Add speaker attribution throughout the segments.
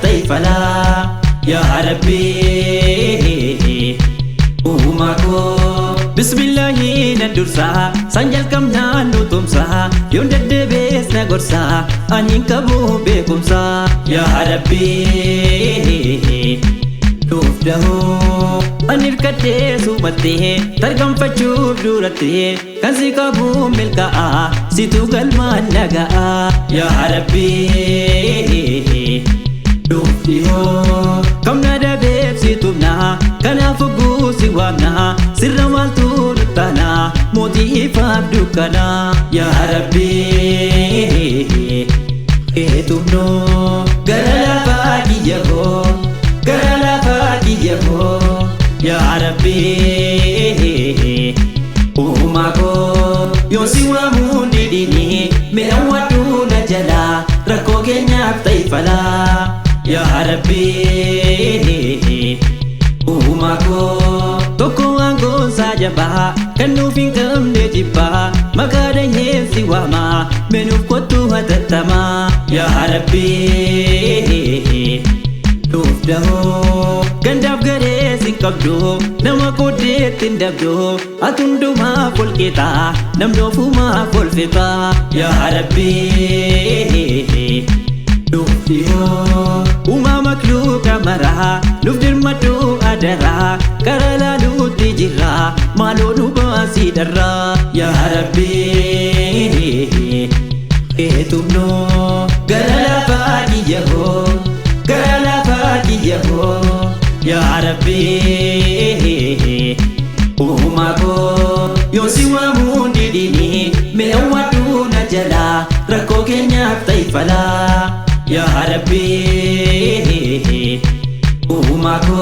Speaker 1: taifala ya Rabbi umako bismillahi nadursa sanjal kam nanu tumsa yon dadebes nagorsa anin kabu bekumsa ya Rabbi dufdahu anir kate sumate targam fachu durate kansi kabu milka situ galman naga ya Rabbi dufdiho kamna dabe situmna kana fugu siwana sirramal turtana modi fabdukana ya Rabbi etumno garala fagiyaho garala fagiyaho ya Rabbi umako yosiwa mundidini me awatu najala rako kenya taifala ya Rabbi umako toko ango sajaba kanu fingam nejiba magada yesi wama menu kotu hatatama ya Rabbi dufdaho gandab gare sikabdo nama kode tindabdo atundu ma folketa namdo fuma folfeta ya Rabbi dufdiho uma makluka maraha nufdir matu adara karala luti jira malonu basi darra ya Rabbi etumno garala fagiyaho garala fagiyaho ya Rabbi umako yosiwa mundidini me awatu najala rako kenya taifala ya Rabbi umako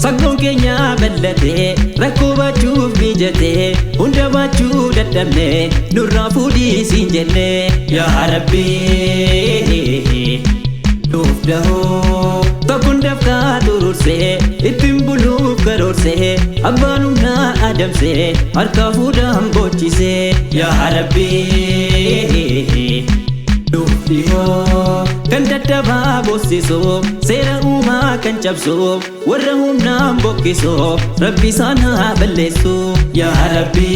Speaker 1: sagon kenya bellate rako bachu bijate unda bachu dadamne nurra fudi sinjenne ya Rabbi dufdaho takundaf ka dururse itimbulu karorse abanuna adamse arka fudam bochise ya Rabbi dufdiho kandata babosiso sera uma kanchabso warahum nam bokiso Rabbi sana balleso ya Rabbi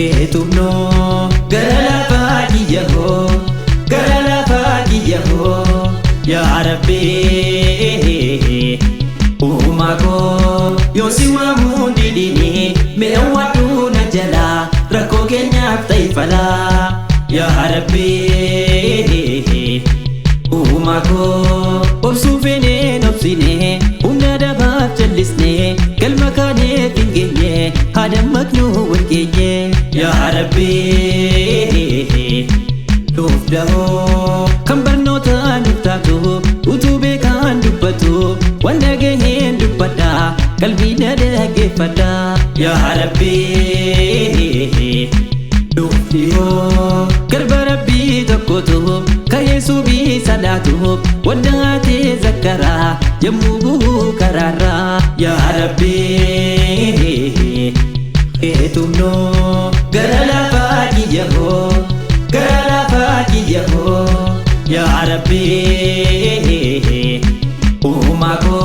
Speaker 1: etumno garala fagiyaho garala fagiyaho ya Rabbi umako yosiwa mundidini me awatu najala rako kenya taifala ya Rabbi umako obsufene nopsine umnada bachallisne kalmakane tingenye hadam maknu walgenye ya Rabbi dufdaho kambarnota nuftatu utube kan dubbatu wanda gehen dubbata kalbina dagefata ya Rabbi dufdiho garba Rabbi tokkotu kayesu bi salatu wadate zakara yamugu karara ya Rabbi etumno garala fagiyaho garala fagiyaho ya Rabbi umako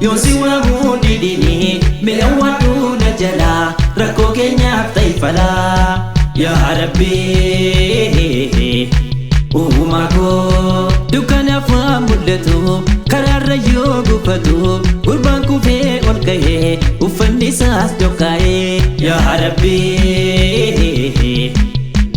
Speaker 1: yosiwa mundidini me awatu najala rako kenya taifala ya Rabbi umako dukana famulatu kararra yogufatu gurban kufe olkaye ufandisas dokaye ya Rabbi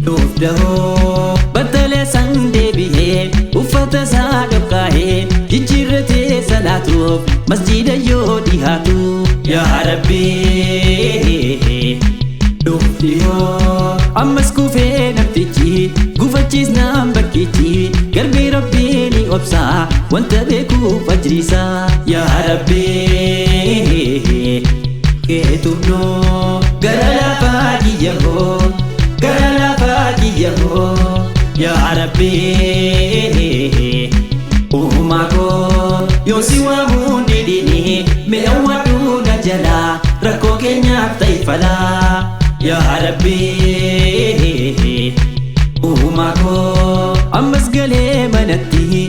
Speaker 1: dufdaho batale sandebihe ufata sadokaye jijirate salatu masjida yodihatu ya Rabbi dufdiho ammas kufe naftichi gufachis nam bakkichi garbi Rabbi ni obsa wanta beku fajrisa ya Rabbi etumno garala fagiyaho garala fagiyaho ya Rabbi umako yosiwa mundidini me awatu najala rako kenya taifala ya Rabbi umako ammas gale manatti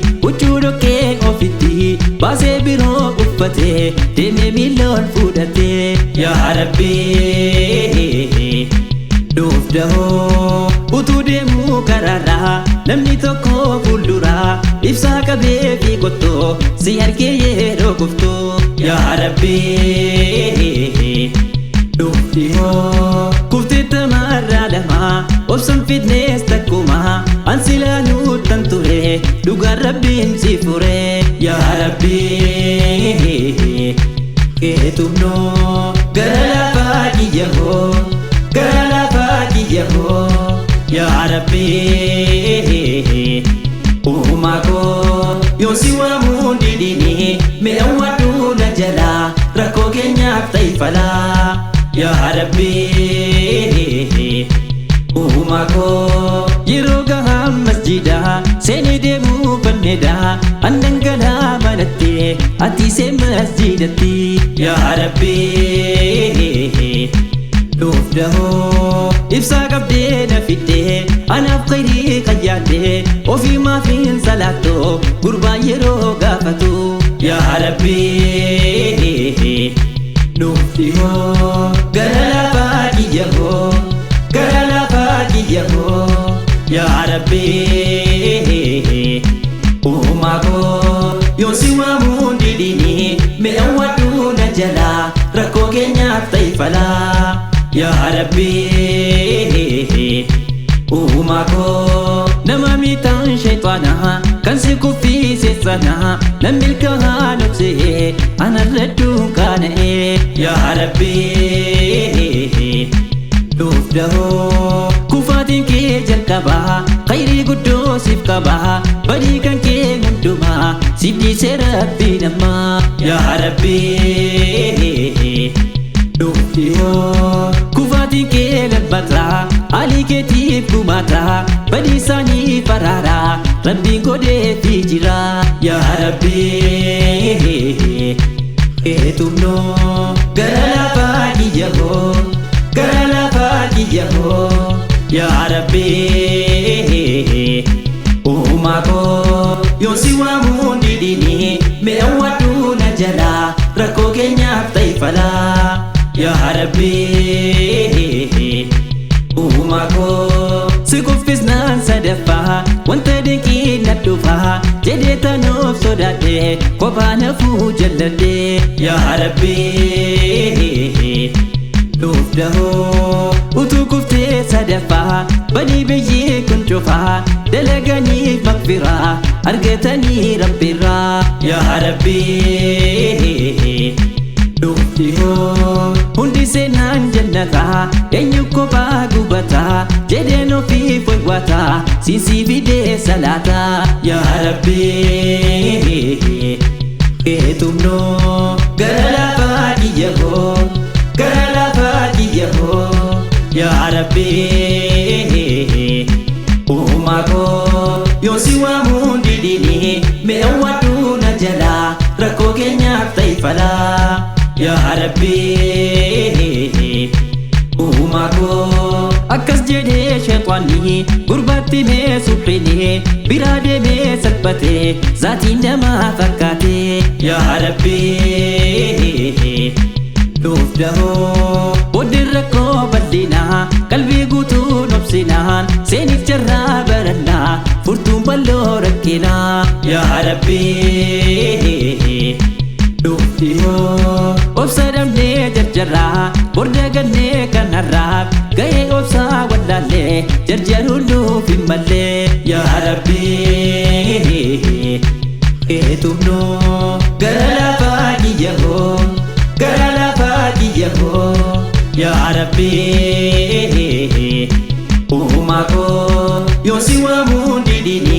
Speaker 1: baasee biroo uffatee deemee miiloon fudhatee yaa Rabbii nuuf dahoo utuu deemuu karaarraa namni tokko fuulduraa ibsaa qabee fi qottoo si argee yeroo kuftoo yaa Rabbii nuuf dhihoo kuftee tamarraa lamaa obsan fitnees takkumaa ansilaanuu tan ture dhugaan Rabbiin si fure yaa Rabbii keetumnoo gara lafaa kiyyahoo gara lafaa kiyyahoo yaa Rabbii uumaa koo yoo si waamuu didini meewwadhu na jalaa rakkoo keenyaaf ta'i falaa yaa Rabbii uumaa koo yeroo gahaa masjidaa seenee deemuu fannedaa andangalaa manattee ati see masjidatti yaa Rabbii nuuf dahoo ibsaa qabdee na fiddee anaaf khayrii qayyaadee ofii maafiin salaattoo gurbaa yeroo gaafatu yaa Rabbii nuuf dhihoo gara lafaa kiyyahoo gara lafaa kiyyahoo yaa Rabbii uumaa koo yoo si waamuu didini meewwadhu na jalaa rakkoo keenyaaf ta'i falaa yaa Rabbii uumaa koo nama miidhaan shayxaanaa kan si kuffise sanaa namni ilkaan obsee anarra duunkaana'ee yaa Rabbii nuuf dahoo kufaatiin kee jalqabaa khayrii guddoo siif qabaa badii kan kee hundumaa siif dhiisee Rabbii namaa yaa Rabbii nuuf dhihoo kufaatiin kee labbataa alii keetiif gumaataa badii isaanii faraaraa Rabbiin godheefii jira yaa Rabbii keetumnoo gara lafaa kiyyahoo gara lafaa kiyyahoo yaa Rabbii uumaa koo yoo si waamuu didini meewwadhu na jalaa rakkoo keenyaaf ta'i falaa yaa Rabbii uumaa koo si kuffisnaan sadaffaa wanta dinqii na dhufaa jedhee tanoof sodaadhee kophaa nafuu jalladhee yaa Rabbii nuuf dahoo utuu kuftee sadaffaa badii biyyee kun cufaa dalaganiif magfiraa argatanii Rabbiirraa yaa Rabbii nuuf dhihoo hundi seenaan jannataa eenyu kophaa gubataa jedheen ofiif waywataa sinsii fidee salaataa yaa Rabbii keetumnoo gara lafaa kiyyahoo gara lafaa kiyyahoo yaa Rabbii uumaa koo yoo si waamuu didini meewwadhu na jalaa rakkoo keenyaaf ta'i falaa yaa Rabbii uumaa koo akkas jedhee shayxaanni gurbaatti mee suphinee biraa deemee salphatee zaatiin namaa fakkaatee yaa Rabbii nuuf dahoo booddeen rakkoo bal'inaa qalbii guutuun obsinaan seeniif jarraa barannaa furtuun balloo rakkinaa yaa Rabbii nuuf dhihoo obsa dhabnee jarjarraa borda gannee kanarraa ga'ee obsaa wallaallee jarjaruun nuuf hin mallee yaa Rabbii keetumnoo gara lafaa kiyyahoo gara lafaa kiyyahoo yaa Rabbii uumaa koo yoo si waamuu didini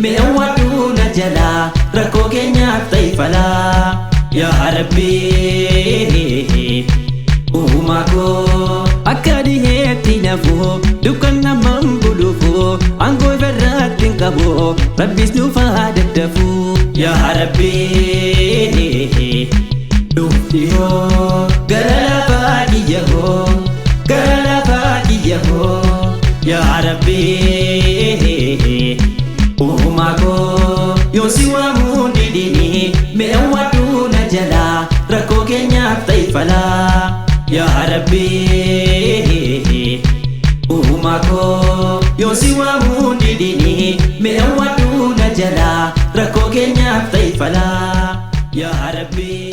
Speaker 1: meewwadhu na jalaa rakkoo keenyaaf ta'i falaa yaa Rabbii uumaa koo akka dhiheetti nafuu dukkan naman buluufuu aangoo irratti hin qabu Rabbiis nuuf haa daddafuu yaa Rabbii nuuf dhihoo gara lafaa kiyyahoo gara lafaa kiyyahoo yaa Rabbii uumaa koo yoo si waamuu didini fala ya Rabbi umako yosi wa mundi dini me awadu najala rako kenya fala ya Rabbi